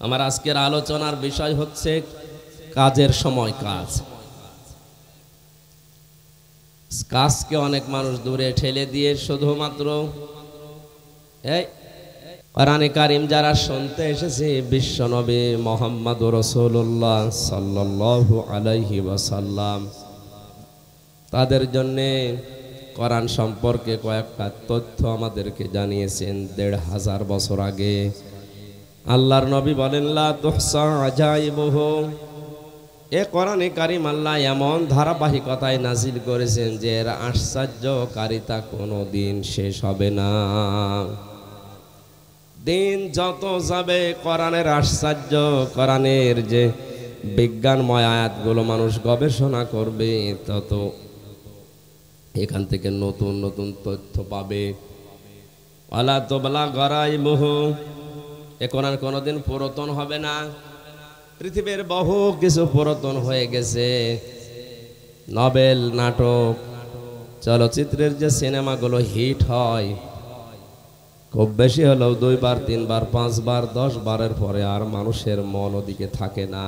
আমার আজকের আলোচনার বিষয় হচ্ছে কাজের সময় কাজ। কাজকে অনেক মানুষ দূরে ঠেলে দিয়ে শুধুমাত্র এই কোরআনে কারীম যারা শুনতে এসেছে বিশ্বনবী মুহাম্মদুর রাসূলুল্লাহ সাল্লাল্লাহু আলাইহি ওয়াসাল্লাম, তাদের জন্যে কোরআন সম্পর্কে কয়েকটা তথ্য আমাদেরকে জানিয়েছেন ১৫০০ বছর আগে। আল্লাহর নবী বলেন, লা তুহসা আজাইবুহু, এ কোরআনে কারীম আল্লাহ এমন ধারাবাহিকতায় নাজিল করেছেন যে এর আশ্চর্যকারিতা কোনো দিন শেষ হবে না। দিন যত যাবে কোরআনের আশ্চর্য, কোরআনের যে বিজ্ঞানময় আয়াতগুলো মানুষ গবেষণা করবে তত এখান থেকে নতুন নতুন তথ্য পাবে। ওয়ালা তুবলা গরাইবুহু, এ কোরআন কোনোদিন পুরাতন হবে না। পৃথিবীর বহু কিছু পুরাতন হয়ে গেছে, নভেল, নাটক, চলচ্চিত্রের যে সিনেমাগুলো হিট হয় খুব বেশি হলেও 2 বার 3 বার 5 বার 10 বারের পরে আর মানুষের মন ওদিকে থাকে না।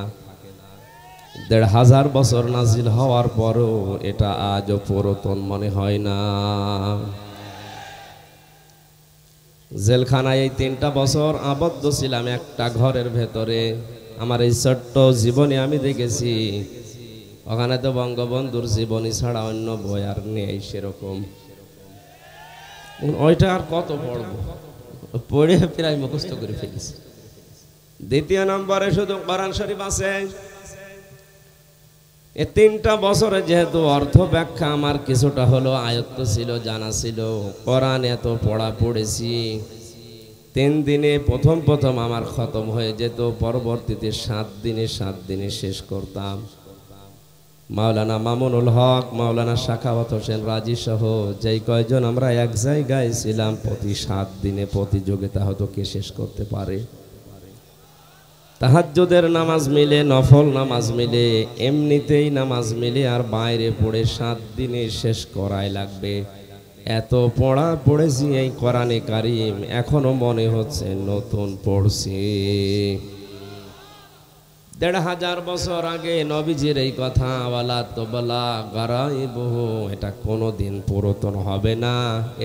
১৫০০ বছর নাজিল হওয়ার পরও এটা আজও পুরাতন মনে হয় না। জেলখানায় এই 3টা বছর আবদ্ধ ছিলাম একটা ঘরের ভেতরে। আমার এই ছোট্ট জীবনে আমি দেখেছি ওখানে তো বঙ্গবন্ধুর জীবনী ছাড়া অন্য বই আর নেই সেরকম। ওইটা আর কত পড়বো, পড়ে প্রায় মুখস্থ করে ফেলেছি। ২য় নম্বরে শুধু কোরআন শরীফ আছে। এই 3টা বছরে যেহেতু অর্থ ব্যাখ্যা আমার কিছুটা হলো আয়ত্ত ছিল, জানা ছিল, কোরআন এত পড়া পড়েছি, 3 দিনে প্রথম আমার খতম হয়ে যেত, পরবর্তীতে 7 দিনে শেষ করতাম। মাওলানা মামুনুল হক, মাওলানা সাখাওয়াত হোসেন রাজি সহ যেই কয়জন আমরা এক জায়গায় ছিলাম, প্রতি 7 দিনে প্রতিযোগিতা হতো কে শেষ করতে পারে। তাহাজ্জুদের নামাজ মিলে, নফল নামাজ মিলে, এমনিতেই নামাজ মিলে আর বাইরে পড়ে 7 দিনে শেষ করাই লাগবে। এত পড়া পড়েছি এই কোরআনে কারীম, এখনো মনে হচ্ছে নতুন পড়ছি। ১৫০০ বছর আগে নবীজির এই কথা, ওয়ালা তুবলা গরাইবুহু, এটা কোনোদিন পুরাতন হবে না।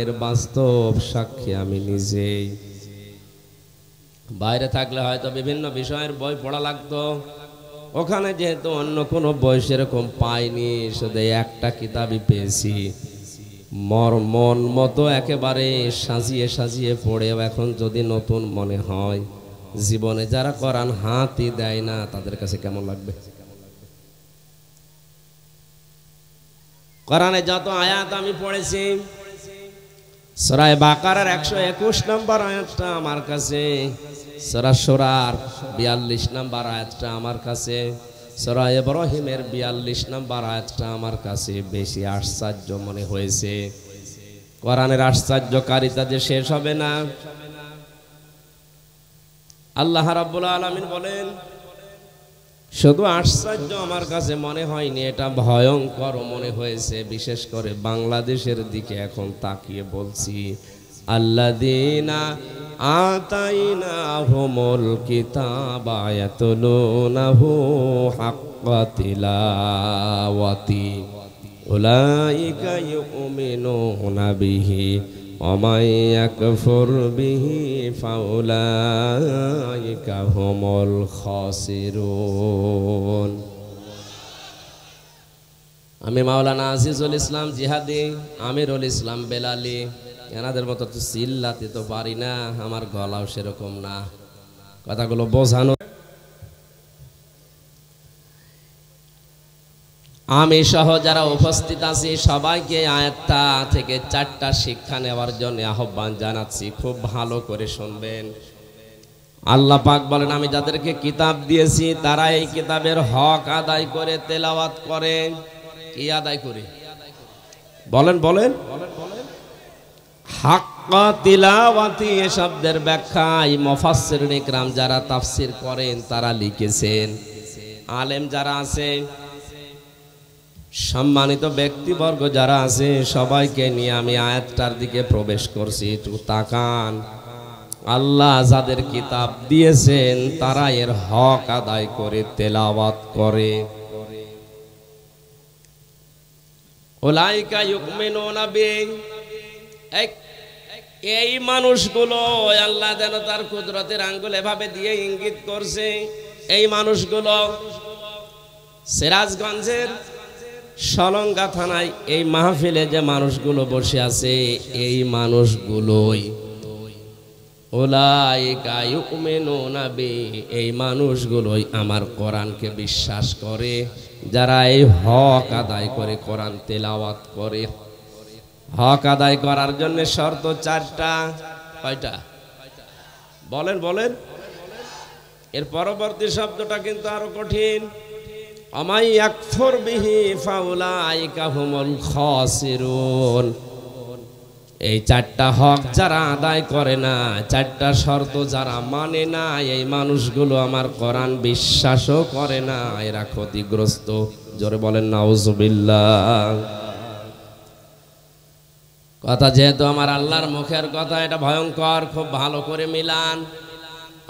এর বাস্তব সাক্ষী আমি নিজেই। বাইরে থাকলে হয়তো বিভিন্ন বিষয়ের বই পড়া লাগতো, ওখানে যেহেতু অন্য কোনো বই সেরকম পাইনি, শুধু একটা কিতাবই পেয়েছি। মন মতো একেবারে সাজিয়ে সাজিয়ে পড়েও এখন যদি নতুন মনে হয়, জীবনে যারা কোরআন হাতই দেয় না তাদের কাছে কেমন লাগবে? কোরআনে যত আয়াত আমি পড়েছি, সূরা বাকারার 121 নম্বর আয়াতটা আমার কাছে, সূরা শূরার 42 নম্বর আয়াতটা আমার কাছে, সূরা ইব্রাহিমের 42 নম্বর আয়াতটা আমার কাছে বেশি আশ্চর্য মনে হয়েছে। কোরআনের আশ্চর্যকারিতা যে শেষ হবে না। আল্লাহ রাব্বুল আলামিন বলেন, শুধু আশ্চর্য আমার কাছে মনে হয়নি, এটা ভয়ঙ্কর মনে হয়েছে। বিশেষ করে বাংলাদেশের দিকে এখন তাকিয়ে বলছি, আল্লাযীনা আতাইনাহুমুল কিতাবা ইয়াতলুনাহু হাক্কা তিলাওয়াতি উলাইকা ইউমিনুনা বিহি ওয়া মান ইয়াকফুর বিহি ফাউলাইকা হুমুল খাসিরুন। আমি মাওলানা আজিজুল ইসলাম জিহাদি, আমিরুল ইসলাম বেলালি, এনাদের মতো তো চিল্লাতে তো পারি না, আমার গলাও সেরকম না, কথাগুলো বোঝানো। আমি সহ যারা উপস্থিত আছি সবাইকে আয়াতটা থেকে 4টা শিক্ষা নেওয়ার জন্য আহ্বান জানাচ্ছি। খুব ভালো করে শুনবেন। আল্লাহ পাক বলেন, আমি যাদেরকে কিতাব দিয়েছি তারা এই কিতাবের হক আদায় করে তেলাওয়াত করে। কি আদায় করে? বলেন বলেন। হাক্কা তিলাওয়াতি, এ শব্দের ব্যাখ্যা মুফাসসিরিন ইকরাম যারা তাফসীর করেন তারা লিখেছেন। আলেম যারা আছে, সম্মানিত ব্যক্তিবর্গ যারা আছে, সবাইকে নিয়ে আমি আয়াতটার দিকে প্রবেশ করছি। একটু তাকান। আল্লাহ যাদের কিতাব দিয়েছেন তারা এর হক আদায় করে তেলাওয়াত করে। উলাইকা ইউমিনুনা বিহি, এই মানুষগুলো আল্লাহ যেন তার কুদরতের আঙ্গুল এভাবে দিয়ে ইঙ্গিত করছে। এই মানুষগুলো সিরাজগঞ্জের সলঙ্গা থানায় এই মাহফিলে যে মানুষগুলো বসে আছে, এই মানুষগুলোই উলাইকা ইউমিনুনা বিহি, এই মানুষগুলোই আমার কোরআনকে বিশ্বাস করে, যারা এই হক আদায় করে কোরআন তেলাওয়াত করে। হক আদায় করার জন্য শর্ত চারটা। কয়টা বলেন বলেন? এর পরবর্তী শব্দটা কিন্তু আরো কঠিন। আমাই ইয়াকফুর বিহি ফাউলাইকা হুমুল খাসিরুন। এই চারটা হক যারা আদায় করে না, চারটা শর্ত যারা মানে না, এই মানুষগুলো আমার কোরআন বিশ্বাসও করে না, এরা ক্ষতিগ্রস্ত। জোরে বলেন নাউজুবিল্লাহ। কথা যেহেতু আমার আল্লাহর মুখের কথা, এটা ভয়ঙ্কর, খুব ভালো করে মিলান।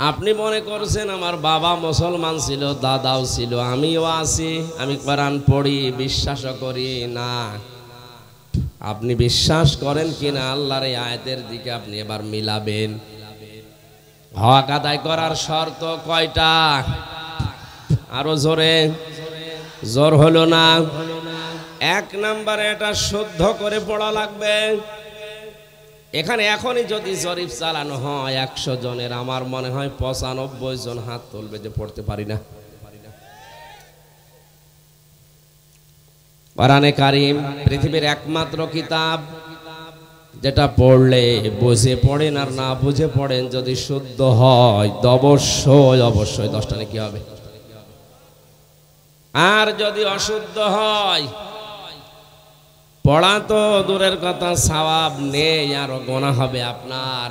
আপনি মনে করছেন আমার বাবা মুসলমান ছিল, দাদাও ছিল, আমিও আছি, আমি কোরআন পড়ি, বিশ্বাসও করি না। আপনি বিশ্বাস করেন কিনা আল্লাহর এই আয়াতের দিকে আপনি এবার মিলাবেন। হক আদায় করার শর্ত কয়টা? আরো জোরে, জোর হলো না। এক নম্বরে এটা শুদ্ধ করে পড়া লাগবে। এখানে এখনই যদি জরিপ চালানো হয় 100 জনের, আমার মনে হয় 95 জন হাত তুলবে যে পড়তে পারি না। কোরআনে কারীম পৃথিবীর একমাত্র কিতাব যেটা পড়লে বুঝে পড়েন আর না বুঝে পড়েন, যদি শুদ্ধ হয় অবশ্যই অবশ্যই 10টা নেকি হবে। আর যদি অশুদ্ধ হয়, পড়া তো দূরের কথা, সওয়াব নেই, আরো গুনাহ হবে আপনার।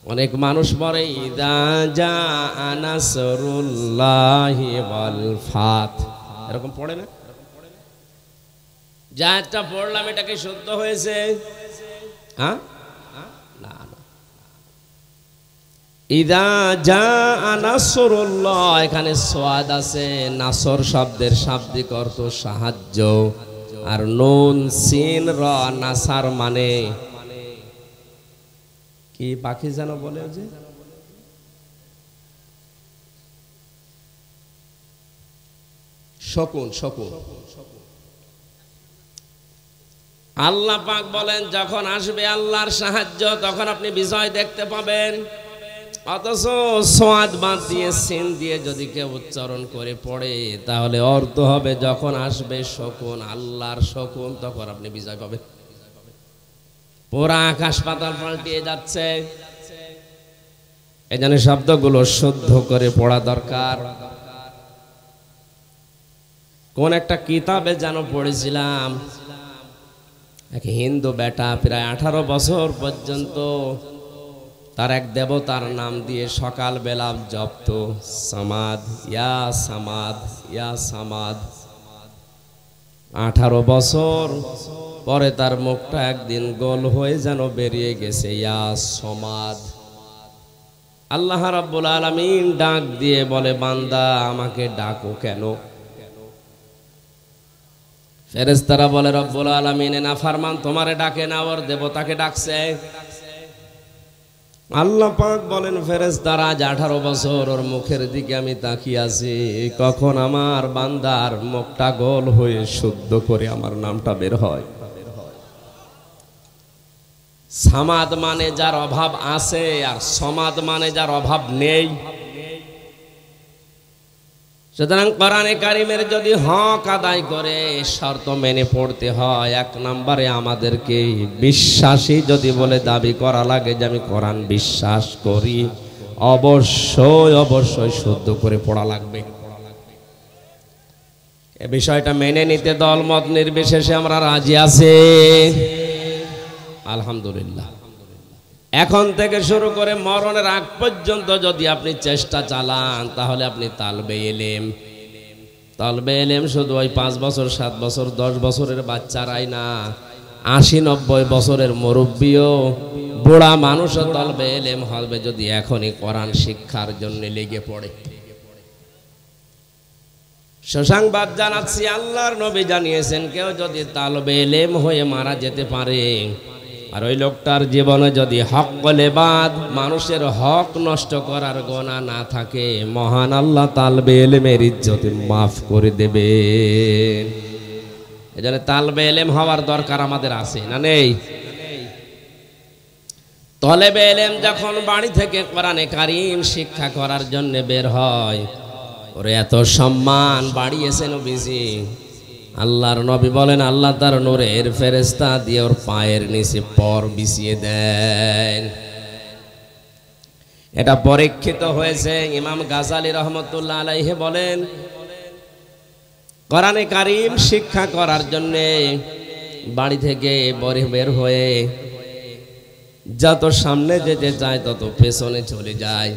অনেক মানুষ পড়ে ইযা জাআ নাসরুল্লাহি ওয়াল ফাত, এরকম পড়ে না? যা একটা পড়লাম এটা কি শুদ্ধ হয়েছে? হ্যাঁ, না না। ইযা জাআ নাসরুল্লাহ, এখানে সোয়াদ আছে, নাসর শব্দের শাব্দিক অর্থ সাহায্য, আর নুন সিন র নাসার মানে কি পাখি যেন বলে যে শকুন, শকুন। আল্লাহ পাক বলেন যখন আসবে আল্লাহর সাহায্য তখন আপনি বিজয় দেখতে পাবেন। অথচ সোয়াদ বাদ দিয়ে সিন দিয়ে যদি কেউ উচ্চারণ করে পড়ে, তাহলে অর্থ হবে যখন আসবে শকুন, আল্লাহর শকুন, তখন আপনি বিজয় পাবেন। পুরা আকাশ পাতাল পাল্টিয়ে যাচ্ছে। এই জন্য শব্দগুলো শুদ্ধ করে পড়া দরকার। কোন একটা কিতাবে যেন পড়েছিলাম, এক হিন্দু বেটা প্রায় 18 বছর পর্যন্ত তার এক দেবতার নাম দিয়ে সকাল বেলা জপত, সামাদ ইয়া সামাদ ইয়া সামাদ। 18 বছর পরে তার মুখটা একদিন গোল হয়ে যেন বেরিয়ে গেছে ইয়া সমাদ। আল্লাহ রাব্বুল আলামিন ডাক দিয়ে বলে, বান্দা আমাকে ডাকো কেন? ফেরেশতারা বলে, রব্বুল আলামিন নাফরমান তোমারে ডাকে না, ওর দেবতাকে ডাকছে। আল্লাহ পাক বলেন, ফেরেশতারা আজ 18 বছর ওর মুখের দিকে আমি তাকিয়ে আছি, কখন আমার বান্দার মুখটা গোল হয়ে শুদ্ধ করে আমার নামটা বের হয়। সামাদ মানে যার অভাব আছে, আর সমাদ মানে যার অভাব নেই। সুতরাং কোরআনে কারিমের যদি হক আদায় করে শর্ত মেনে পড়তে হয়। 1 নম্বরে আমাদেরকে বিশ্বাসী যদি বলে দাবি করা লাগে যে আমি কোরআন বিশ্বাস করি, অবশ্যই অবশ্যই শুদ্ধ করে পড়া লাগবে। এই বিষয়টা মেনে নিতে দলমত নির্বিশেষে আমরা রাজি আছি, আলহামদুলিল্লাহ। এখন থেকে শুরু করে মরণের আগ পর্যন্ত যদি আপনি চেষ্টা চালান, তাহলে আপনি তালবে এলেম শুধু ওই 5 বছর 7 বছর 10 বছরের বাচ্চারাই না, 80-90 বছরের মুরব্বিও বুড়া মানুষও তলবে এলেম হবে যদি এখনই কোরআন শিক্ষার জন্য লেগে পড়ে। সুসংবাদ জানাচ্ছি, আল্লাহর নবী জানিয়েছেন কেউ যদি তালবে এলেম হয়ে মারা যেতে পারে আর ওই লোকটার জীবনে যদি হক বলে বাদ মানুষের হক নষ্ট করার গোনা না থাকে, মহান আল্লাহ তালবে এলেমের ইজ্জত মাফ করে দেবেন। এজন্য তালবে এলেম হওয়ার দরকার আমাদের আছে না নেই? তলেবে এলেম যখন বাড়ি থেকে কোরআনে কারীম শিক্ষা করার জন্য বের হয়, ওরে এত সম্মান বাড়িয়েছেন নবীজি। আল্লাহর নবী বলেন আল্লাহ তার নূরের ফেরেশতা দিয়ে ওর পায়ের নিচে পর বিছিয়ে দেন। এটা পরীক্ষিত হয়েছে। ইমাম গাজালি রহমতুল্লাহ আলাইহি বলেন কোরআনে কারীম শিক্ষা করার জন্য বাড়ি থেকে বের হয়ে যত সামনে যেতে যায় তত পেছনে চলে যায়।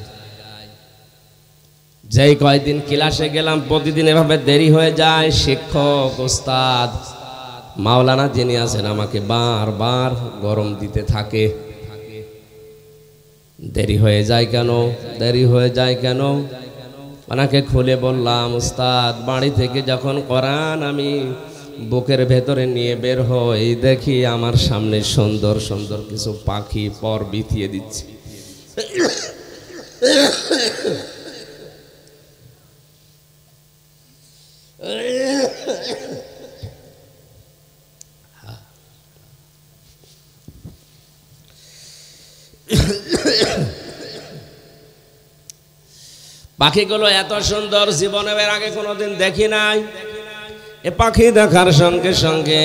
যেই কয়দিন ক্লাসে গেলাম প্রতিদিন এভাবে দেরি হয়ে যায়। শিক্ষক ওস্তাদ মাওলানা যিনি আছেন আমাকে বারবার গরম দিতে থাকে, দেরি হয়ে যায় কেন, দেরি হয়ে যায় কেন। ওনাকে খুলে বললাম ওস্তাদ বাড়ি থেকে যখন কোরআন আমি বুকের ভেতরে নিয়ে বের হই দেখি আমার সামনে সুন্দর সুন্দর কিছু পাখি পর বিছিয়ে দিচ্ছে। পাখিগুলো এত সুন্দর জীবনে এর আগে কোনোদিন দেখি নাই। এ পাখি দেখার সঙ্গে সঙ্গে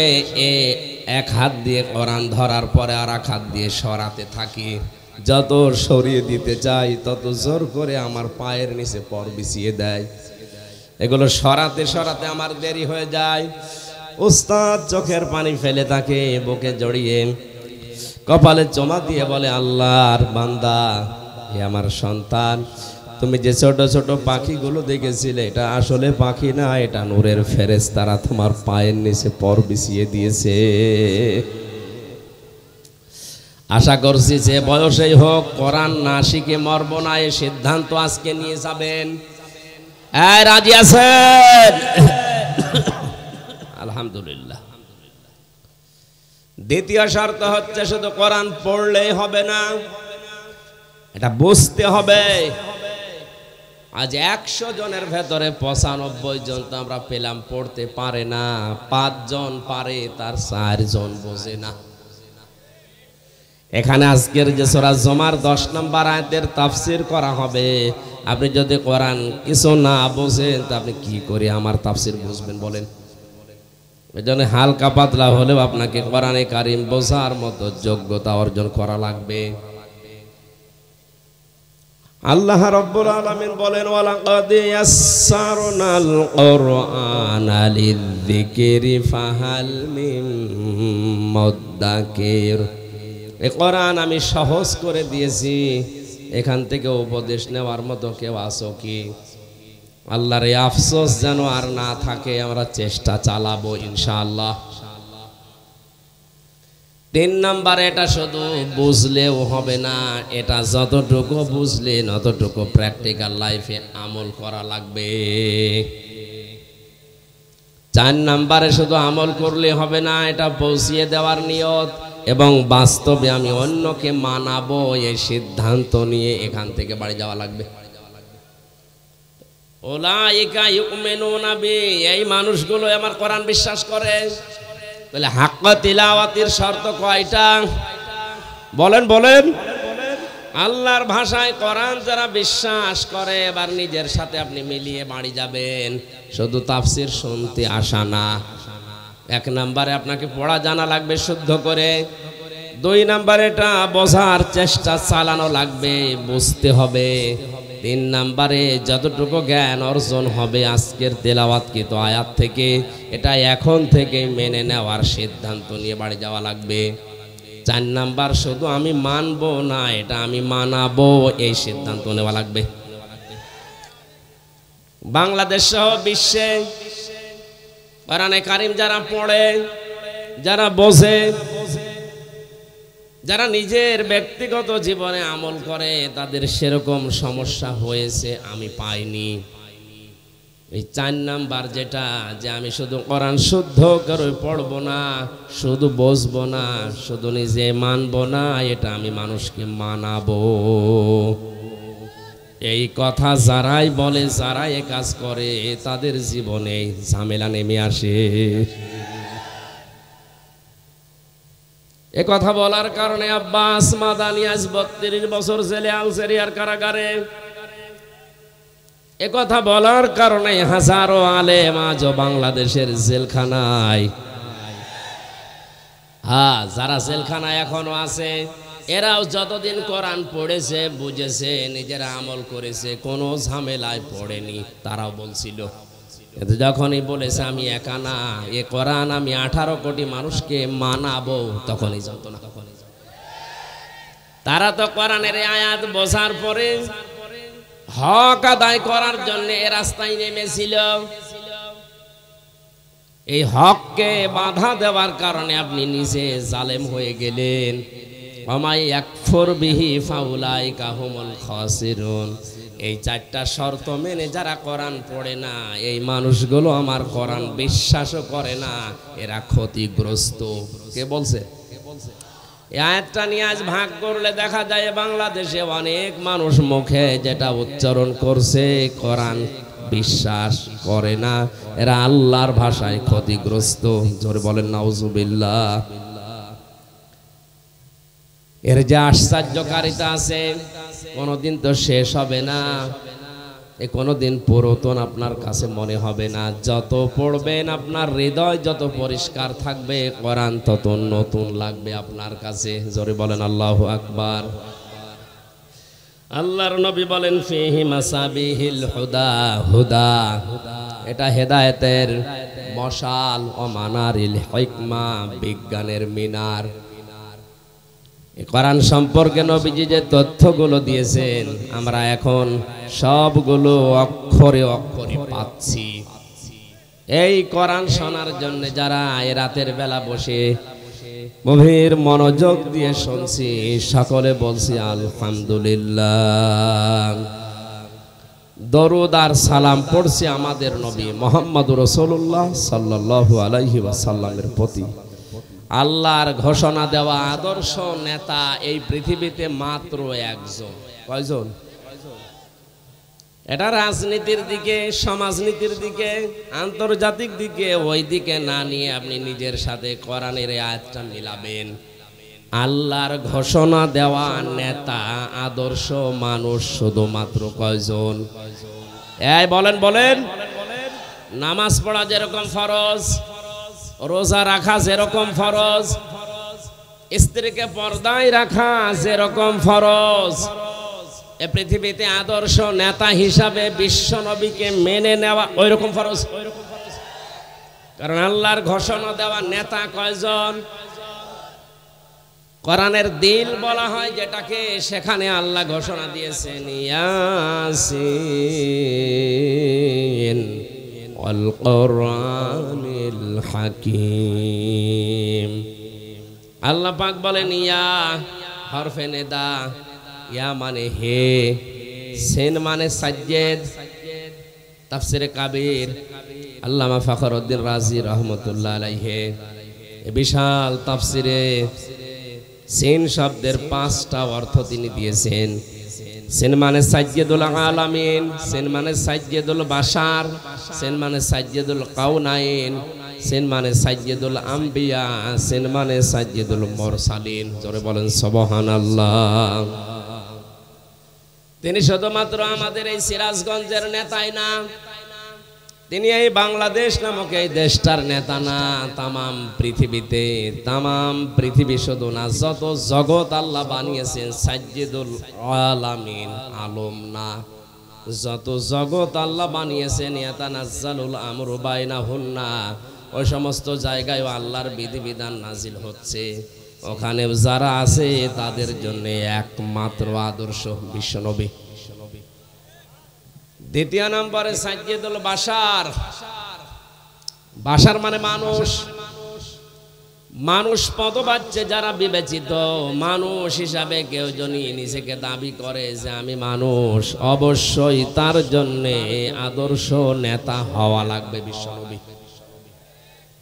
এক হাত দিয়ে কোরআন ধরার পরে আর এক হাত দিয়ে সরাতে থাকি। যত সরিয়ে দিতে চাই তত জোর করে আমার পায়ের নিচে পর বিছিয়ে দেয়। এগুলো সরাতে সরাতে আমার দেরি হয়ে যায়। উস্তাদ চোখের পানি ফেলে তাকে বুকে জড়িয়ে কপালে চমা দিয়ে বলে আল্লাহর বান্দা, হে আমার সন্তান, তুমি যে ছোট ছোট পাখিগুলো দেখেছিলে এটা আসলে পাখি না, এটা নূরের ফেরেশতারা তোমার পায়ের নিচে পর বিছিয়ে দিয়েছে। আশা করছি যে বয়সেই হোক কোরআন না শিখে মরব না, এই সিদ্ধান্ত আজকে নিয়ে যাবেন। রাজি আছেন? আলহামদুলিল্লাহ। দ্বিতীয় শর্ত হচ্ছে শুধু কোরআন পড়লেই হবে না, এটা বুঝতে হবে। আজ 100 জনের ভেতরে 95 জন তো আমরা পেলাম পড়তে পারে না, 5 জন পারে, তার 4 জন বোঝে না। এখানে আজকের যে সূরা জুমার 10 নম্বর আয়াতের তাফসীর করা হবে, আপনি যদি কোরআন কিছু না বোঝেন তা আপনি কি করে আমার তাফসীর বুঝবেন বলেন? এজন্য হালকা পাতলা হলেও আপনাকে কোরআনে কারীম বোঝার মতো যোগ্যতা অর্জন করা লাগবে। আল্লাহ রাব্বুল আলামিন বলেন ওয়ালাকাদ ইয়াসসারনাল কুরআনা লিযিকরি ফাহাল মিন মুদ্দাকির। এই কোরআন আমি সহজ করে দিয়েছি, এখান থেকে উপদেশ নেওয়ার মতো কেউ আছো কি? আল্লাহর এই আফসোস যেন আর না থাকে, আমরা চেষ্টা চালাবো ইনশাআল্লাহ। 3 নাম্বার, এটা শুধু বুঝলেও হবে না, এটা যতটুকু বুঝলেন ততটুকু প্র্যাকটিক্যাল লাইফে আমল করা লাগবে। 4 নাম্বারে শুধু আমল করলে হবে না, এটা পৌঁছিয়ে দেওয়ার নিয়ত এবং বাস্তবে আমি অন্যকে মানাবো এই সিদ্ধান্ত নিয়ে এখান থেকে বাড়ি যাওয়া লাগবে। উলাইকা ইউমিনুনা বি, এই মানুষগুলো আমার কোরআন বিশ্বাস করে। তাহলে হাক্কা তিলাওয়াতের শর্ত কয়টা বলেন বলেন? আল্লাহর ভাষায় কোরআন যারা বিশ্বাস করে, এবার নিজের সাথে আপনি মিলিয়ে বাড়ি যাবেন। শুধু তাফসীর শুনতে আসা না। 1 নম্বরে আপনাকে পড়া জানা লাগবে শুদ্ধ করে। 2 নম্বরে এটা বোঝার চেষ্টা চালানো লাগবে, বুঝতে হবে। 3 নম্বরে যতটুকু জ্ঞান অর্জন হবে আজকের তেলাওয়াতকৃত আয়াত থেকে, এটা এখন থেকে মেনে নেওয়ার সিদ্ধান্ত নিয়ে বাড়ি যাওয়া লাগবে। 4 নাম্বার, শুধু আমি মানবো না, এটা আমি মানাবো, এই সিদ্ধান্ত নেওয়া লাগবে। বাংলাদেশ সহ বিশ্বে কোরআনে কারীম যারা পড়ে, যারা বোঝে, যারা নিজের ব্যক্তিগত জীবনে আমল করে তাদের সেরকম সমস্যা হয়েছে, আমি পাইনি। এই 4 নাম্বার যেটা, যে আমি শুধু কোরআন শুদ্ধ করে পড়বো না, শুধু বসবো না, শুধু নিজে মানবো না, এটা আমি মানুষকে মানাবো। এই কথা যারাই বলে, যারাই এ কাজ করে, তাদের জীবনে ঝামেলা নেমে আসে। এ কথা বলার কারণে আব্বাস মাদানি আজ 32 বছর জেলে, আলজেরিয়ার কারাগারে। এ কথা বলার কারণে হাজারো আলেম আজও বাংলাদেশের জেলখানায়। যারা জেলখানায় এখনো আছে, এরাও যতদিন কোরআন পড়েছে, বুঝেছে, নিজেরা আমল করেছে, কোনো ঝামেলায় পড়েনি। তারাও বলছিল, কিন্তু যখনই বলেছে আমি একা না, এ কোরআন আমি 18 কোটি মানুষকে মানাবো, তখনই জানতো না। তারা তো কোরআনের আয়াত বোঝার পরে হক আদায় করার জন্য এ রাস্তায় নেমেছিল। এই হককে বাধা দেওয়ার কারণে আপনি নিজে জালেম হয়ে গেলেন। ওমাই ইয়াকফুর বিহি ফাউলাইকা হুমুল খাসিরুন। এই 4টা শর্ত মেনে যারা কোরআন পড়ে না, এই মানুষগুলো আমার কোরআন বিশ্বাসও করে না, এরা ক্ষতিগ্রস্ত। কে বলছে? এই আয়াতটা নিয়ে আজ ভাগ করলে দেখা যায় বাংলাদেশে অনেক মানুষ মুখে যেটা উচ্চারণ করছে, কোরআন বিশ্বাস করে না, এরা আল্লাহর ভাষায় ক্ষতিগ্রস্ত। জোরে বলেন নাউজুবিল্লাহ। এর যে আশ্চর্যকারিতা আছে, কোনোদিন তো শেষ হবে না, এ কোনোদিন পুরাতন আপনার কাছে মনে হবে না। যত পড়বেন আপনার হৃদয় যত পরিষ্কার থাকবে, কোরআন তত নতুন লাগবে আপনার কাছে। জোরে বলেন আল্লাহু আকবার। আল্লাহর নবী বলেন ফিহি মাসাবিহিল হুদা, হুদা এটা হেদায়েতের মশাল, ও মানারিল হিকমা বিজ্ঞানের মিনার। কোরআন সম্পর্কে নবীজি যে তথ্যগুলো দিয়েছেন, আমরা এখন সবগুলো অক্ষরে অক্ষরে পাচ্ছি। এই কোরআন শোনার জন্য যারা এই রাতের বেলা বসে গভীর মনোযোগ দিয়ে শুনছি, সকলে বলছি আলহামদুলিল্লাহ। দরুদ আর সালাম পড়ছি আমাদের নবী মুহাম্মদুর রাসূলুল্লাহ সাল্লাল্লাহু আলাইহি ওয়াসাল্লামের প্রতি। আল্লাহর ঘোষণা দেওয়া আদর্শ নেতা এই পৃথিবীতে মাত্র একজন। কয়জন? এটা রাজনীতির দিকে, সমাজনীতির দিকে, আন্তর্জাতিক দিকে, ওই দিকে না নিয়ে আপনি নিজের সাথে কোরআনের আয়াতটা মিলাবেন। আল্লাহর ঘোষণা দেওয়া নেতা, আদর্শ মানুষ শুধুমাত্র কয়জন? এই বলেন বলেন। নামাজ পড়া যেরকম ফরজ, রোজা রাখা যেরকম ফরজ, স্ত্রীকে পর্দায় রাখা যেরকম ফরজ, এ পৃথিবীতে আদর্শ নেতা হিসাবে বিশ্ব নবীকে মেনে নেওয়া ওই রকম ফরজ। কারণ আল্লাহর ঘোষণা দেওয়া নেতা কয়জন? কোরআনের দিল বলা হয় যেটাকে, সেখানে আল্লাহ ঘোষণা দিয়েছেন ইয়াসিন ওয়াল কোরআনিল হাকিম। আল্লাহ পাক বলেন ইয়া হরফে নেদা, ইয়া মানে হে, সেন মানে সাজ্জেদ। তাফসিরে কাবির আল্লামা ফখরউদ্দিন রাজি রহমতুল্লাহ আলাইহি বিশাল তাফসিরে সেন শব্দের 5টা অর্থ তিনি দিয়েছেন। সেন মানে সাজ্জেদুল আলামিন, সেন মানে সাজ্জেদুল বাশার, সেন মানে সাজ্জেদুল কাউনাইন, সেন মানে সাজ্জেদুল আম্বিয়া, সেন মানে সাজ্জেদুল মুরসালিন। জোরে বলেন সুবহানাল্লাহ। তিনি শুধুমাত্র আমাদের এই সিরাজগঞ্জের নেতাই না, তিনি এই বাংলাদেশ নামক এই দেশটার নেতা না, তামাম পৃথিবীতে, তামাম পৃথিবী শুধু না, যত জগৎ আল্লাহ বানিয়েছেন সাজ্জেদুল আলামিন, আলম না, যত জগৎ আল্লাহ বানিয়েছেন ইয়াতানাজ্জালুল আমরু বাইনাহুন্না, ওই সমস্ত জায়গায় আল্লাহর বিধিবিধান নাজিল হচ্ছে। ওখানে যারা আছে তাদের জন্য একমাত্র আদর্শ বিশ্বনবী। দ্বিতীয় নম্বরে সাজ্জেদুল বাশার। বাশার মানে মানুষ। মানুষ পদ পাচ্ছে যারা বিবেচিত মানুষ হিসাবে কেউ যদি নিজেকে দাবি করে যে আমি মানুষ, অবশ্যই তার জন্য আদর্শ নেতা হওয়া লাগবে বিশ্বনবী।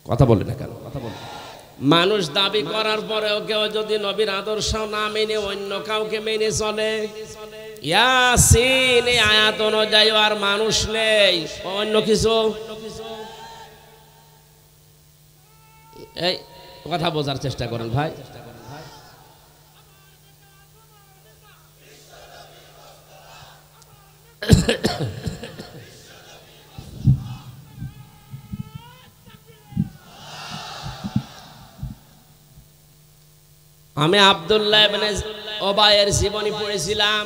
কথা বলে না কেন? কথা বলে। মানুষ দাবি করার পরেও কেউ যদি নবীর আদর্শ না মেনে অন্য কাউকে মেনে চলে, ইয়াসিন এই আয়াত অনুযায়ী আর মানুষ নেই, অন্য কিছু। এই কথা বোঝার চেষ্টা করেন ভাই। আমি আব্দুল্লাহ ইবনে ওবায়ের জীবনী পড়েছিলাম।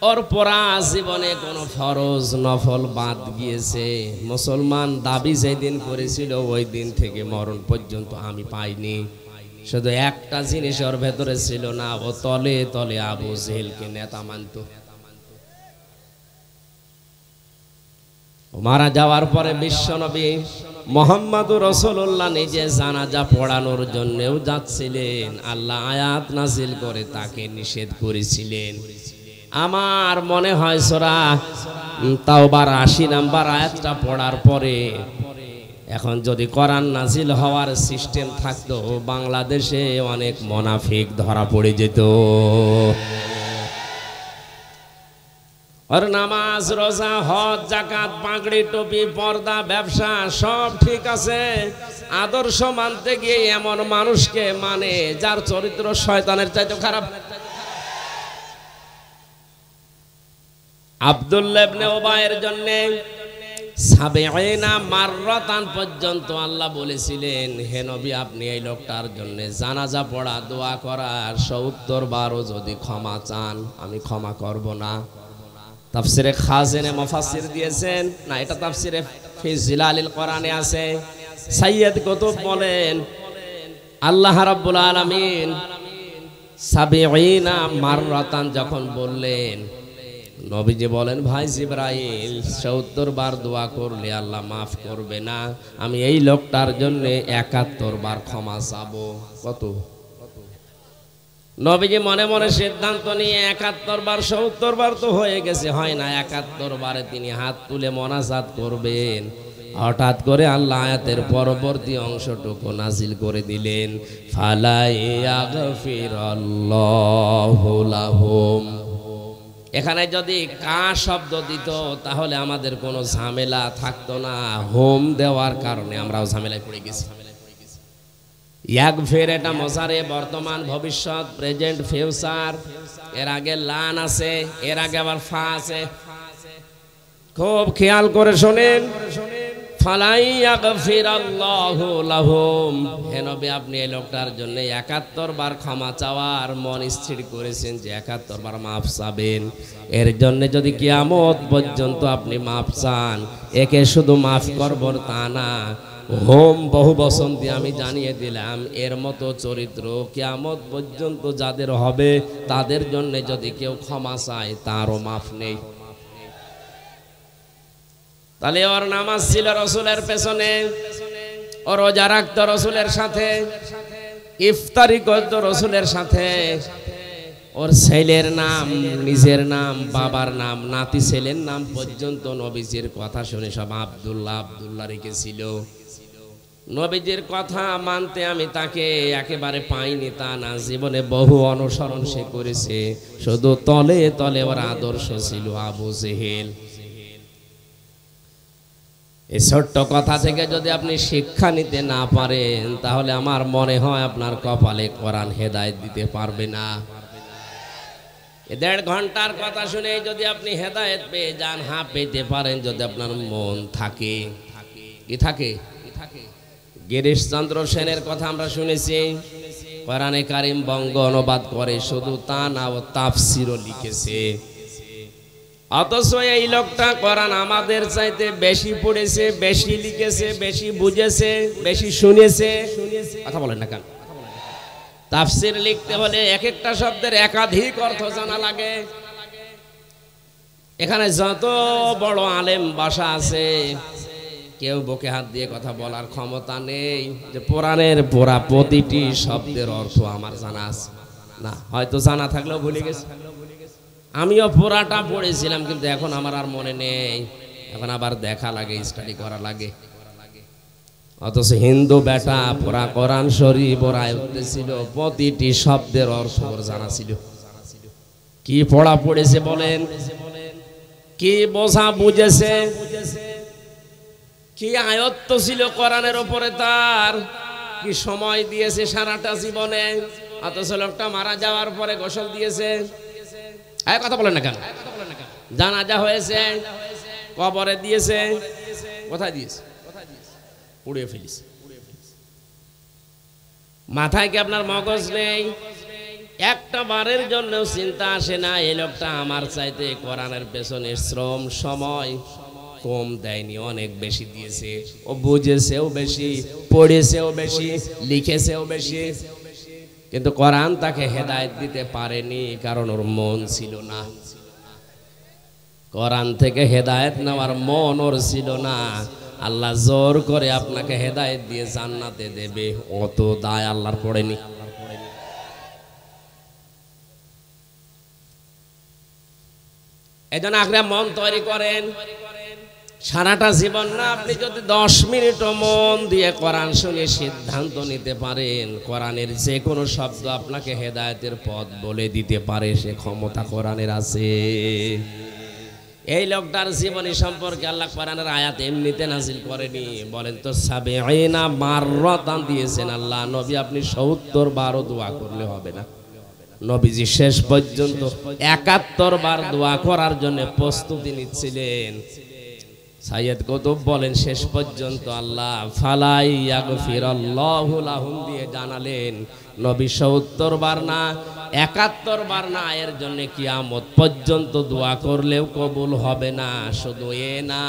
ওর পড়া জীবনে কোনো ফরজ নফল বাদ গিয়েছে। মুসলমান দাবি যেদিন করেছিল ওই দিন থেকে মরণ পর্যন্ত আমি পাইনি। শুধু একটা জিনিস ওর ভেতরে ছিল না, ও তলে তলে আবু জেহেলকে নেতা মানত। মারা যাওয়ার পরে বিশ্বনবী মুহাম্মদুর রাসূলুল্লাহ নিজে জানাজা পড়ানোর জন্যও যাচ্ছিলেন। আল্লাহ আয়াত নাজিল করে তাকে নিষেধ করেছিলেন। আমার মনে হয় সূরা তাওবার 80 নম্বর আয়াতটা পড়ার পরে এখন যদি কোরআন নাজিল হওয়ার সিস্টেম থাকতো, বাংলাদেশে অনেক মুনাফিক ধরা পড়ে যেত। আর নামাজ, রোজা, হজ, যাকাত, পাগড়ি, টুপি, পর্দা, ব্যবসা সব ঠিক আছে, আদর্শ মানতে গিয়ে এমন মানুষকে মানে যার চরিত্র শয়তানের চাইতে খারাপ। আব্দুল্লাহ ইবনে ওবায়ের জন্য ৭০ মাররাতান পর্যন্ত আল্লাহ বলেছিলেন, হে নবী আপনি এই লোকটার জন্য জানাজা পড়া, দোয়া করার ৭০ বারও যদি ক্ষমা চান আমি ক্ষমা করব না। তাফসিরে খাজিনে মুফাসসির দিয়েছেন না, এটা তাফসিরে ফি জিলালিল কোরআনে আছে। সাইয়্যিদ কুতুব বলেন আল্লাহ রাব্বুল আলামিন ৭০ মাররাতান যখন বললেন, নবীজি বলেন ভাই জিবরাইল ৭০ বার দোয়া করলে আল্লাহ মাফ করবে না, আমি এই লোকটার জন্য ৭১ বার ক্ষমা চাবো। কত? নবীজি মনে মনে সিদ্ধান্ত নিয়ে ৭১ বার, ৭০ বার তো হয়ে গেছে, হয় না, ৭১ বারে তিনি হাত তুলে মোনাজাত করবেন। হঠাৎ করে আল্লাহ আয়াতের পরবর্তী অংশটুকু নাজিল করে দিলেন, ফালা ইয়াগফিরাল্লাহু লাহুম। এখানে যদি কা শব্দ দিত তাহলে আমাদের কোনো ঝামেলা থাকতো না। হোম দেওয়ার কারণে আমরাও ঝামেলায় পড়ে গেছি। ইয়াগফির এটা মুজারে, বর্তমান, ভবিষ্যৎ, প্রেজেন্ট, ফিউচার। এর আগে লান আছে, এর আগে আবার ফা আছে। খুব খেয়াল করে শোনেন। ফালাই ইয়াগফিরাল্লাহু লাহুম, হে নবী আপনি এই লোকটার জন্য ৭১ বার ক্ষমা চাওয়ার মন স্থির করেছেন যে ৭১ বার মাফ চাবেন। এর জন্য যদি কিয়ামত পর্যন্ত আপনি মাফ চান, একে শুধু মাফ করব তা না, হোম বহু বচন দিয়ে আমি জানিয়ে দিলাম, এর মতো চরিত্র কিয়ামত পর্যন্ত যাদের হবে তাদের জন্য যদি কেউ ক্ষমা চায় তারও মাফ নেই। তাহলে ওর নামাজ ছিল রসুলের পেছনে, ও রোজা রাখতো রসুলের সাথে, ইফতারি করতো রসুলের সাথে, ওর ছেলের নাম, নিজের নাম, বাবার নাম, নাতি ছেলের নাম পর্যন্ত নবীজির কথা শুনে সব আব্দুল্লাহ আব্দুল্লাহ রেখেছিল। নবীজির কথা মানতে আমি তাকে একেবারে পাইনি তা না, জীবনে বহু অনুসরণ সে করেছে, শুধু তলে তলে ওর আদর্শ ছিল আবু জেহেল। এই ছোট্ট কথা থেকে যদি আপনি শিক্ষা নিতে না পারেন তাহলে আমার মনে হয় আপনার কপালে কোরআন হেদায়েত দিতে পারবে না। ১.৫ ঘন্টার কথা শুনে যদি আপনি হেদায়েত পেয়ে যান, হ্যাঁ পেতে পারেন যদি আপনার মন থাকে। কি থাকে? গিরিশচন্দ্র সেনের কথা আমরা শুনেছি, কোরআনে কারিম বঙ্গ অনুবাদ করে, শুধু তা না ও তাফসিরও লিখেছে। অথচ এই লোকটা কোরআন আমাদের চাইতে বেশি পড়েছে, বেশি লিখেছে, বেশি বুঝেছে, বেশি শুনেছে। কথা বলেন না কেন? তাফসির লিখতে হলে এক একটা শব্দের একাধিক অর্থ জানা লাগে। এখানে যত বড় আলেম বাসা আছে কেউ বুকে হাত দিয়ে কথা বলার ক্ষমতা নেই যে কোরআনের পুরা প্রতিটি শব্দের অর্থ আমার জানা আছে? না, হয়তো জানা থাকলেও ভুলে গেছি। আমিও পুরাটা পড়েছিলাম, কিন্তু এখন আমার আর মনে নেই। এখন আবার দেখা লাগে, স্টাডি করা লাগে। অথচ হিন্দু বেটা পুরা কোরআন শরীফ ওর আয়ত্তে ছিল, প্রতিটি শব্দের অর্থ ওর জানা ছিল। কি পড়া পড়েছে বলেন, কি বোঝা বুঝেছে, কি আয়ত্ত ছিল কোরআনের উপরে, তার কি সময় দিয়েছে সারাটা জীবনে। অথচ লোকটা মারা যাওয়ার পরে গোসল দিয়েছে। কথা বলেন না কেন? জানাজা হয়েছে, কবরে দিয়েছে, কোথায় দিয়েছে? উড়িয়ে ফেলিস। মাথায় কি আপনার মগজ নেই? একটা বারের জন্য চিন্তা আসে না এই লোকটা আমার চাইতে কোরআনের পেছনে শ্রম সময় কম দেয়নি, অনেক বেশি দিয়েছে। ও বুঝেছেও বেশি, পড়েছেও বেশি, লিখেছেও বেশি, কিন্তু কোরআন তাকে হেদায়েত দিতে পারেনি, কারণ ওর মন ছিল না। কোরআন থেকে হেদায়েত নেওয়ার মন ওর ছিল না। আল্লাহ জোর করে আপনাকে হেদায়েত দিয়ে জান্নাতে দেবে, অত দায় আল্লাহর পড়েনি। এজন্য আপনি মন তৈরি করেন। সারাটা জীবন না, আপনি যদি 10 মিনিটও মন দিয়ে কোরআন শুনে সিদ্ধান্ত নিতে পারেন, কোরআনের যে কোনো শব্দ আপনাকে হেদায়েতের পথ বলে দিতে পারে, সে ক্ষমতা কোরআনের আছে। এই লোকটার জীবনী সম্পর্কে আল্লাহ কোরআনের আয়াত এমনিতে নাজিল করেনি, বলেন তো ৭০ মাররাতান দিয়েছেন আল্লাহ। নবী আপনি ৭০ বারও দোয়া করলে হবে না। নবীজি শেষ পর্যন্ত ৭১ বার দোয়া করার জন্য প্রস্তুতি নিচ্ছিলেন। সাইয়্যিদ কুতুব বলেন শেষ পর্যন্ত আল্লাহ ফালাই ইয়াগফিরাল্লাহু লাহুম দিয়ে জানালেন নবী ৭০ বার না ৭১ বার না, এর জন্য কিয়ামত পর্যন্ত দোয়া করলেও কবুল হবে না। শুধু এ না,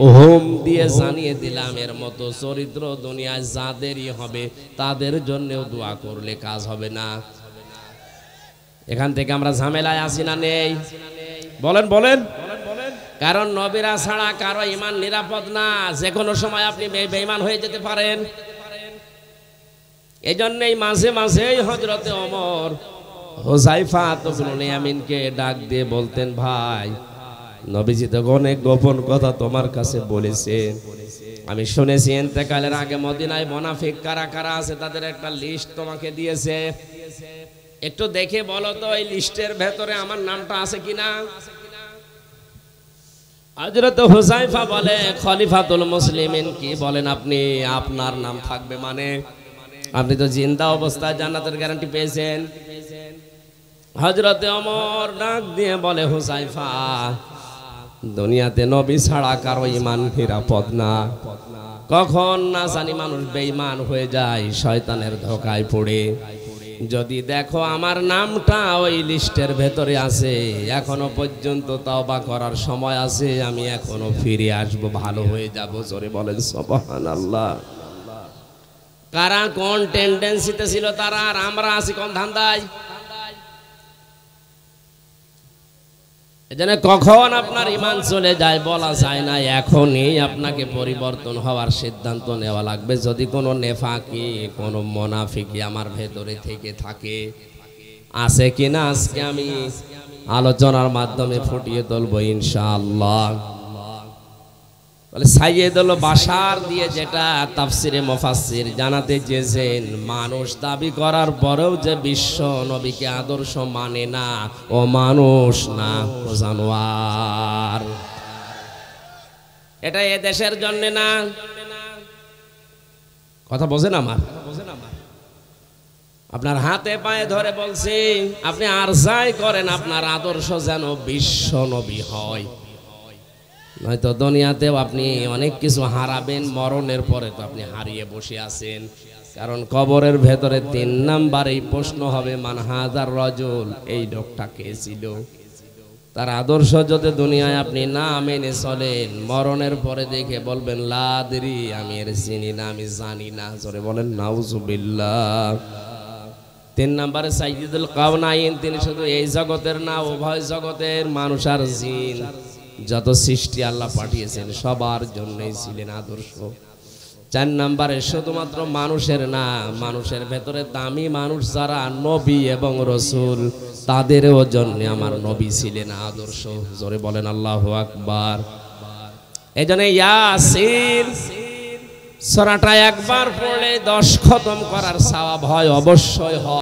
ওহম দিয়ে জানিয়ে দিলাম এর মতো চরিত্র দুনিয়ায় যাদেরই হবে তাদের জন্যও দোয়া করলে কাজ হবে না। এখান থেকে আমরা ঝামেলায় আসি না নেই? বলেন বলেন। কারণ নবীরা ছাড়া কারো ঈমান নিরাপদ না, যে কোনো সময় আপনি বেঈমান হয়ে যেতে পারেন। এই জন্যই মাঝে মাঝেই হযরতে ওমর হুযায়ফা ইবনে ইয়ামিনকে ডাক দিয়ে বলতেন, ভাই নবীজি তো অনেক গোপন কথা তোমার কাছে বলেছেন, আমি শুনেছি ইন্তেকালের আগে মদিনায় মুনাফিক কারা কারা আছে তাদের একটা লিস্ট তোমাকে দিয়েছে, একটু দেখে বলো তো এই লিস্টের ভেতরে আমার নামটা আছে কিনা। হযরত হুযায়ফা বলে, খলিফাতুল মুসলিমিন কি বলেন আপনি, আপনার নাম থাকবে মানে? আপনি তো জিন্দা অবস্থায় জান্নাতের গ্যারান্টি পেয়েছেন। হযরতে ওমর ডাক দিয়ে বলে, হুযায়ফা দুনিয়াতে নবী ছাড়া কারো ঈমান নিরাপদ না, কখন না জানি মানুষ বেঈমান হয়ে যায় শয়তানের ধোঁকায় পড়ে। যদি দেখো আমার নামটা ওই লিস্টের ভেতরে আছে, এখনো পর্যন্ত তওবা করার সময় আছে, আমি এখনো ফিরে আসবো, ভালো হয়ে যাব। জোরে বলেন সুবহানাল্লাহ। কারা কোন টেন্ডেন্সিতে ছিল তারা, আর আমরা আছি কোন ধান্দায়। এজন্য কখন আপনার ঈমান চলে যায় বলা যায় না, এখনই আপনাকে পরিবর্তন হওয়ার সিদ্ধান্ত নেওয়া লাগবে। যদি কোনো নেফাকি কোনো মুনাফিকি আমার ভেতরে থেকে থাকে, আছে কিনা আজকে আমি আলোচনার মাধ্যমে ফুটিয়ে তুলবো ইনশাআল্লাহ। বলে সাইয়্যিদুল বাশার দিয়ে যেটা তাফসিরে মুফাসসির জানাতে চেয়েছেন, মানুষ দাবি করার পরেও যে বিশ্ব নবীকে আদর্শ মানে না, ও মানুষ না, ও জানোয়ার। এটা এ দেশের জন্য না, কথা বোঝেন আমার? আপনার হাতে পায়ে ধরে বলছি, আপনি আর যাই করেন আপনার আদর্শ যেন বিশ্ব নবী হয়, নয়তো দুনিয়াতেও আপনি অনেক কিছু হারাবেন, মরণের পরে তো আপনি হারিয়ে বসে আছেন। কারণ কবরের ভেতরে 3 নাম্বারেই প্রশ্ন হবে, মান হাযার রাজুল, এই লোকটা কে ছিল। তার আদর্শ যদি দুনিয়ায় আপনি না মেনে চলেন, মরণের পরে দেখে বলবেন লা আদরি, আমি এর চিনি না, আমি জানি না। জোরে বলেন নাউজুবিল্লাহ। 3 নম্বরে সাইয়্যিদুল কাওনাইন, তিনি শুধু এই জগতের না, উভয় জগতের মানুষ আর জিন। যত সৃষ্টি আল্লাহ পাঠিয়েছেন সবার জন্যই ছিলেন আদর্শ। 4 নম্বরে শুধুমাত্র মানুষের না, মানুষের ভেতরে দামি মানুষ যারা নবী এবং রসুল তাদেরও জন্য আমার নবী ছিলেন আদর্শ। জোরে বলেন আল্লাহু আকবার। এজন্য ইয়াসিন সূরাটা একবার পড়লে 10 খতম করার সওয়াব হয়, অবশ্যই হয়।